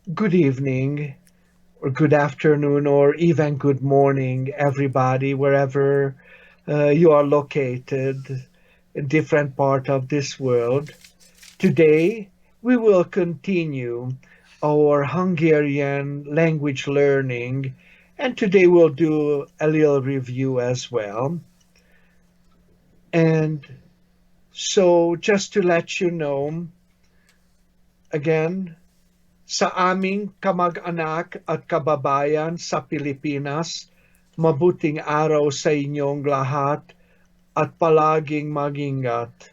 Good evening, or good afternoon, or even good morning, everybody, wherever you are located in different part of this world. Today, we will continue our Hungarian language learning, and today we'll do a little review as well. And so, just to let you know, again, sa aming kamag-anak at kababayan sa Pilipinas, mabuting araw sa inyong lahat at palaging magingat.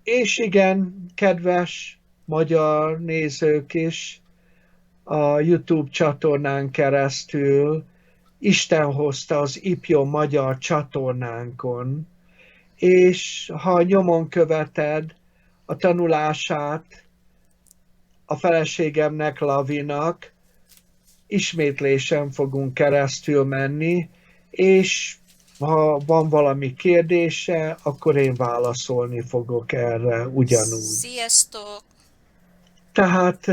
És igen, kedves magyar nézők is a YouTube csatornán keresztül Isten hozta az ifjú magyar csatornánkon, és ha nyomon követed a tanulását a feleségemnek, Lavinak, ismétlésen fogunk keresztül menni, és ha van valami kérdése, akkor én válaszolni fogok erre ugyanúgy. Sziasztok! Tehát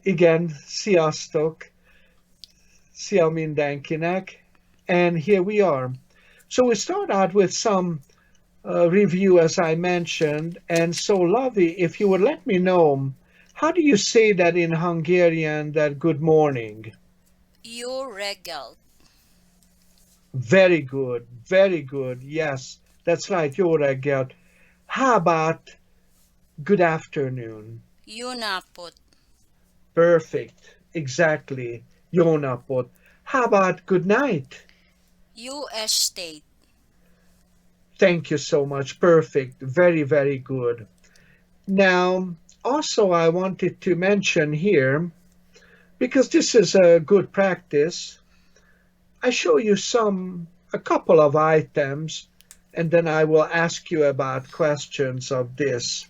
igen, sziasztok, szia mindenkinek, and here we are. So we start out with some review, as I mentioned, and so Lavi, if you would let me know, how do you say that in Hungarian, that good morning? Jó reggelt! Very good, very good. Yes, that's right. Jó reggelt. How about good afternoon? Jó napot! Perfect. Exactly. Jó napot. How about good night? Jó estét! Thank you so much. Perfect. Very, very good. Now, also, I wanted to mention here, because this is a good practice, I show you a couple of items, and then I will ask you about questions of this.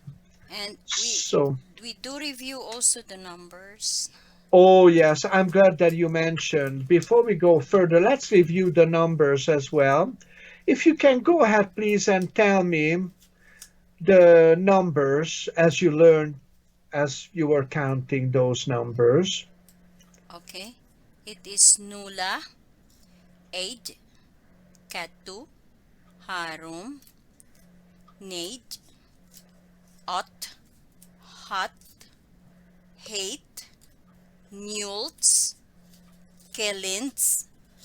And So, we do review also the numbers. oh yes, I'm glad that you mentioned. Before we go further, let's review the numbers as well. If you can go ahead, please, and tell me the numbers as you learned, as you were counting those numbers. Okay. It is nula, 8, kettő, 3, 4, 8, 6, 7, 8, 9,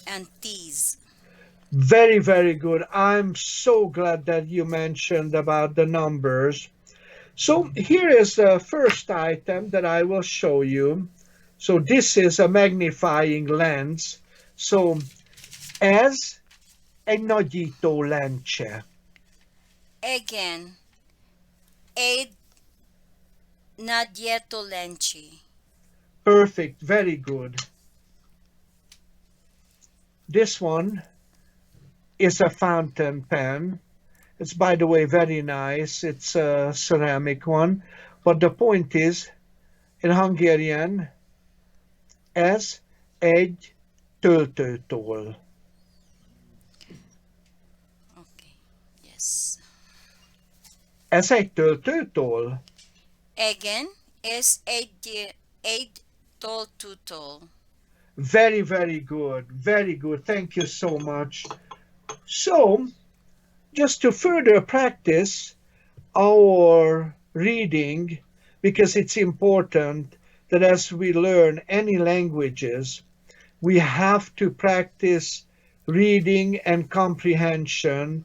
and 10. Very, very good. I'm so glad that you mentioned about the numbers. So here is the first item that I will show you. So this is a magnifying lens. So ez egy nagyító lencse. Again, 8 nagyító lencse. Perfect, very good. This one is a fountain pen. It's, by the way, very nice. It's a ceramic one. But the point is, in Hungarian, ez egy töltőtoll. Okay. Yes. Ez egy töltőtoll? Again, is 8 tall to tall. Very, very good. Very good. Thank you so much. So, just to further practice our reading, because it's important that as we learn any languages, we have to practice reading and comprehension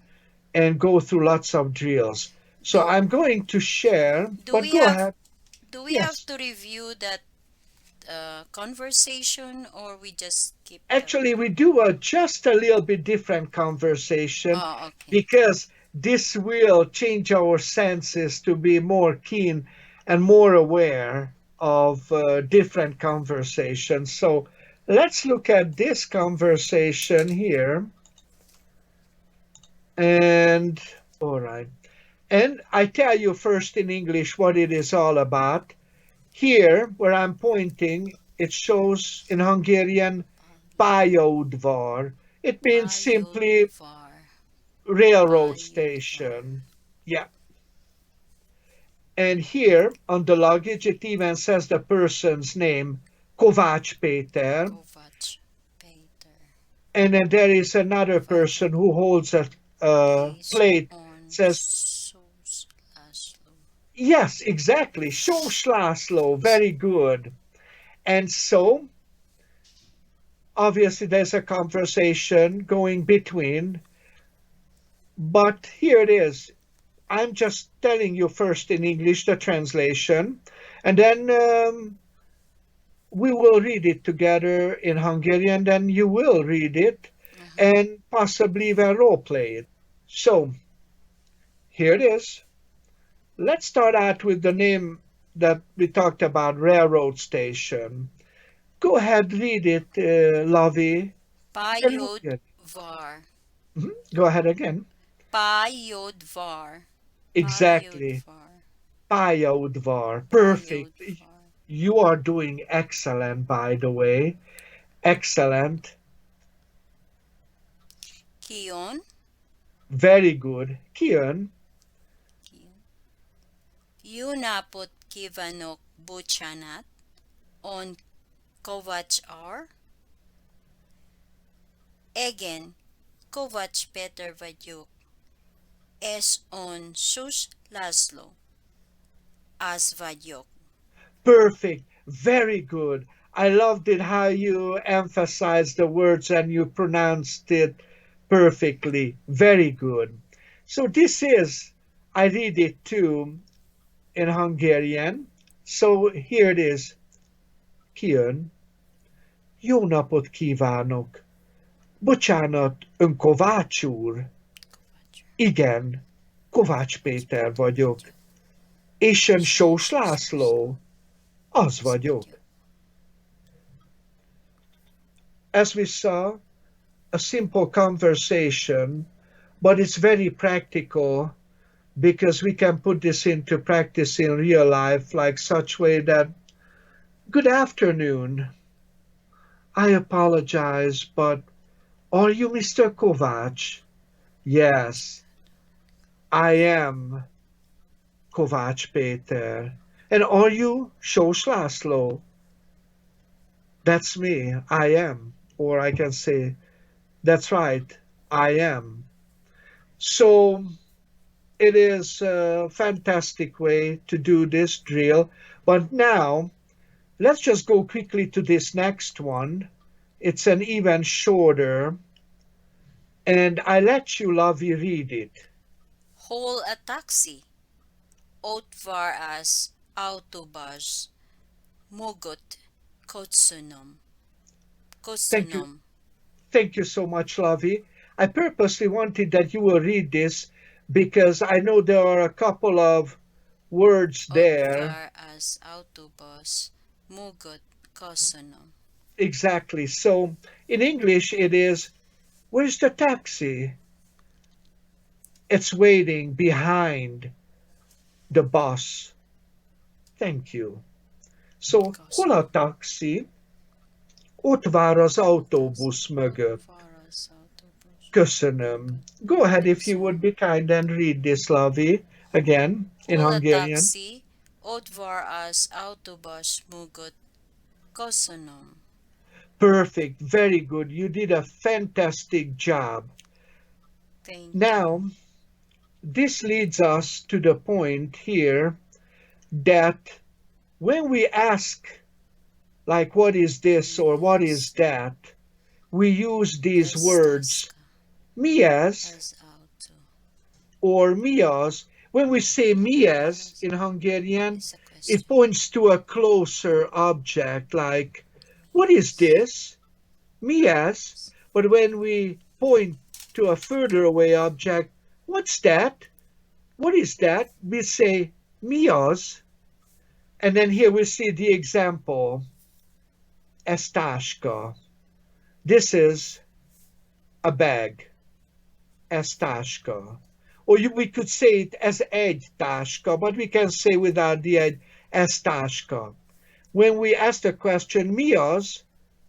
and go through lots of drills. So I'm going to share, but go ahead. Do we Yes. have to review that conversation, or we just keep Actually, we do just a little bit different conversation okay. because this will change our senses to be more keen and more aware of different conversations. So let's look at this conversation here. And all right. And I tell you first in English what it is all about. Here, where I'm pointing, it shows in Hungarian pályaudvar. It means simply railroad station. Yeah. And here on the luggage, it even says the person's name, Kovács Péter. Kovacs Peter. And then there is another person who holds a Is plate, on says, Sos Laszlo. yes, exactly, Sós László, very good. And so, obviously, there's a conversation going between, but here it is. I'm just telling you first in English the translation, and then we will read it together in Hungarian, then you will read it Uh-huh. and possibly even role play it. So, here it is. Let's start out with the name that we talked about, railroad station. Go ahead, read it, Lovey, and we'll get. Payodvar. Go ahead again. Payodvar. Exactly. Payodvar. Pályaudvar. Perfect. Payodvar. You are doing excellent, by the way. Excellent. Kion. Very good. Kijön. Kion. Junapot kívánok, bocsánat. On Kovacs R. Igen, Kovacs Peter vagyok. Ez on Sus Laszlo. Az vagyok. Perfect. Very good. I loved it how you emphasized the words and you pronounced it perfectly. Very good. So this is, I read it too in Hungarian. So here it is. Kijön. Jó napot kívánok. Bocsánat, ön Kovács úr? Kovacs. Igen, Kovács Péter vagyok. És ön Sós László? Az vagyok. As we saw, a simple conversation, but it's very practical because we can put this into practice in real life like such way that, good afternoon. I apologize, but are you Mr. Kovács? Yes, I am Kovács Péter. And are you Sós László? That's me. I am. Or I can say, that's right. I am. So it is a fantastic way to do this drill. But now let's just go quickly to this next one. It's an even shorter. And I let you, Lovey, read it. Hol a taxi. Outvar az autobus. Mogot kocsunom. Thank you. Kocsunom. Thank you so much, Lovey. I purposely wanted that you will read this because I know there are a couple of words there. Outvar az autobus. Mogot kocsunom. Exactly. So in English, it is, where's the taxi? It's waiting behind the bus. Thank you. So, hol a taxi? Ott vár az autóbusz mögött. Outvar az autobus. Köszönöm. Go ahead if you would be kind and read this, Lovey, again in Hol a Hungarian. taxi. Outvar az autobus. Mogot kocsunom. Perfect. Very good. You did a fantastic job. Thank Now, this leads us to the point here that when we ask, like, what is this or what is that, we use these words, mi ez Az auto. or mi az. When we say mi ez in Hungarian, It's a question. it points to a closer object, like, what is this? Mi ez. But when we point to a further away object, what's that? What is that? We say mi az. And then here we see the example, ez táska. This is a bag, ez táska. Or we could say it as egy táska, but we can say without the egy, ez táska. When we ask the question, mi az,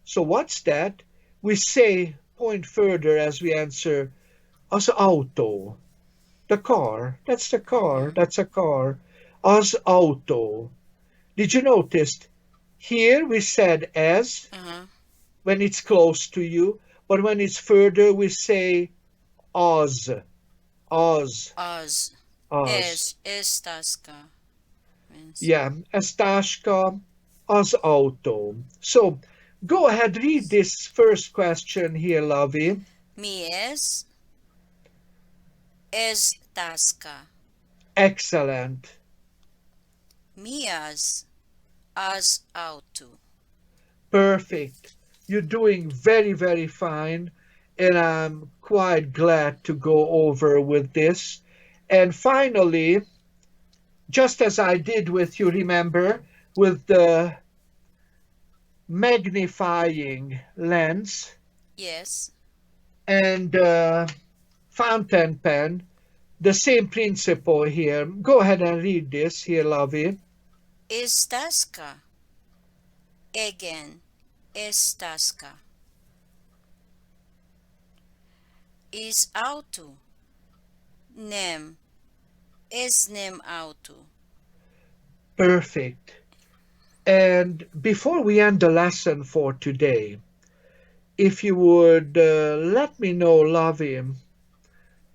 so what's that? We say, point further as we answer, az autó. The car, that's the car, that's a car. Az autó. Did you notice? Here we said as Uh-huh. when it's close to you, but when it's further we say az, az, Az. az. Es taska means. Yeah, ez táska, az autó. So go ahead, read this first question here, Lovey. Mi es taska. Excellent. Mias as auto. Perfect. You're doing very, very fine. And I'm quite glad to go over with this. And finally, just as I did with you, remember, with the magnifying lens Yes. and fountain pen, the same principle here. Go ahead and read this here, Lovey. Es taska. Again. Es taska. Is auto. Nem. Es nem auto. Perfect. And before we end the lesson for today, if you would let me know, Lovey,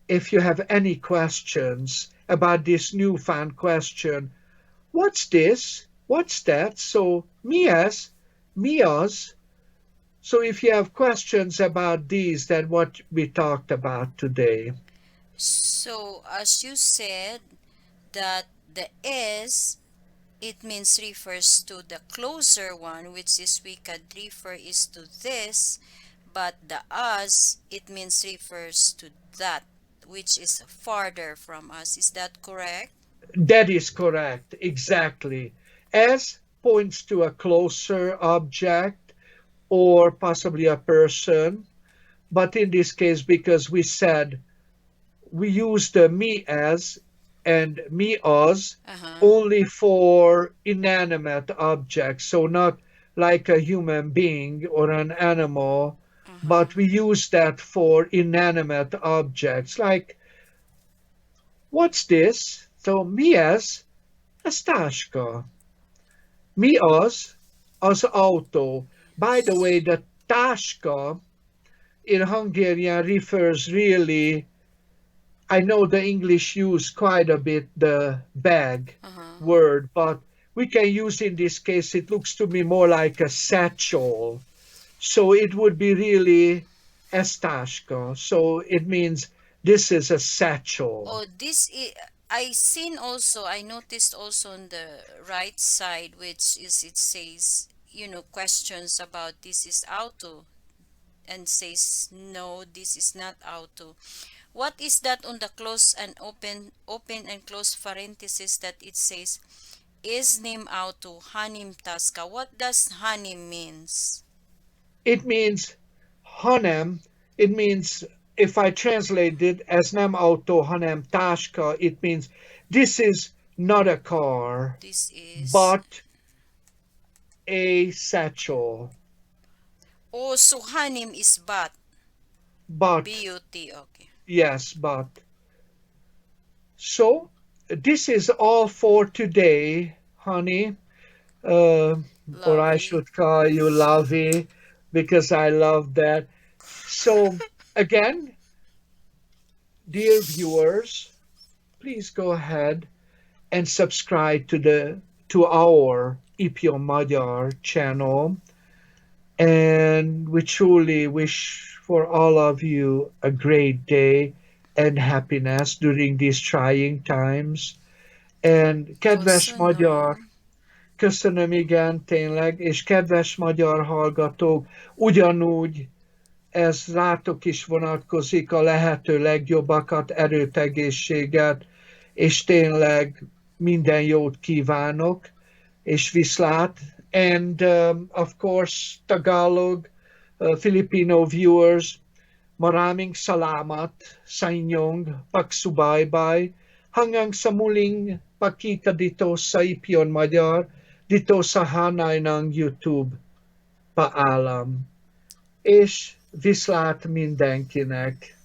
if you have any questions about this newfound question, what's this? What's that? So, Mias, Mias. So, if you have questions about these, then what we talked about today. So, as you said, that the S, it means refers to the closer one, which is we could refer is to this, but the us, it means refers to that, which is farther from us. Is that correct? That is correct, exactly. S points to a closer object or possibly a person, but in this case, because we said we use the me as and me as Uh-huh. only for inanimate objects, so not like a human being or an animal, Uh-huh. but we use that for inanimate objects. Like, what's this? So mi ez? Ez táska. Mi az? Az autó. By the way, the táska in Hungarian refers really, I know the English use quite a bit the bag Uh-huh. word, but we can use in this case, it looks to me more like a satchel. So it would be really estashka. So it means this is a satchel. Oh, this is, I seen also, I noticed also on the right side, which is, it says, questions about this is auto, and says, no, this is not auto. What is that on the close and open and close parenthesis that it says, is name auto, hanim taska? What does hanim means? It means hanem. It means, if I translate it as nem auto hanem tashka, it means this is not a car, This is, but a satchel. oh, so hanim is but, But, B-U-T, okay. yes, but. So, this is all for today, honey. Uh, or I Lovey. should call you Lovey because I love that. So, again, dear viewers, please go ahead and subscribe to our Ipio Magyar channel. And we truly wish for all of you a great day and happiness during these trying times. And kedves magyar, Köszönöm. köszönöm igen, tényleg, és kedves magyar hallgatók, ugyanúgy ez rátok is vonatkozik, a lehető legjobbakat, erőt, egészséget, és tényleg minden jót kívánok, és viszlát. And of course, Tagalog, Filipino viewers, maraming salamat sa inyong pagsubaybay hanggang sa muling pagkita dito sa Ipion Magyar, dito sa hanay ng YouTube. Paalam. És viszlát mindenkinek!